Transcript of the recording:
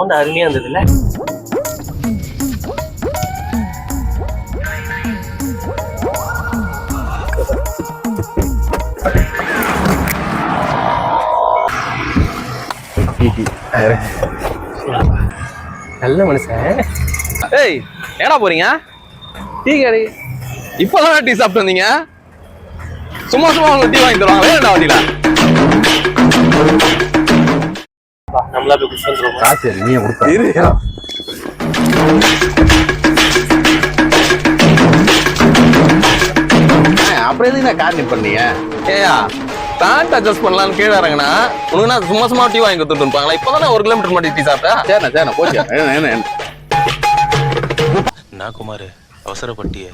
Sound அருமையா இருந்ததுல்ல. நல்ல மனுஷன். ஏய் ஏடா போறீங்க? டீ கடை. இப்பதான் டீ சாப்பிட்டு வந்தீங்க. சும்மா சும்மா உங்களுக்கு டீ வாங்கி தருவாங்க. வேணும்டா வண்டியில. நம்மளா போய் குடிச்சு வந்துருவோம். காசு நீயே கொடுத்தா இரு. அப்புறம் எதுக்கு நான் கார் நிப் பண்ணீங்க? ஏயா பேண்ட் அட்ஜஸ்ட் பண்ணலாம்னு கீழே இறங்கினா உனக்கு நான் சும்மா சும்மா டீ வாங்கி கொடுத்துட்டு இருப்பாங்களா? இப்பதானே 1 கிலோமீட்டர் மட்டும் டீ சாப்பிட்டேன். சரிண்ணா போச்சு. நான் குமார் அவசரப்பட்டியே.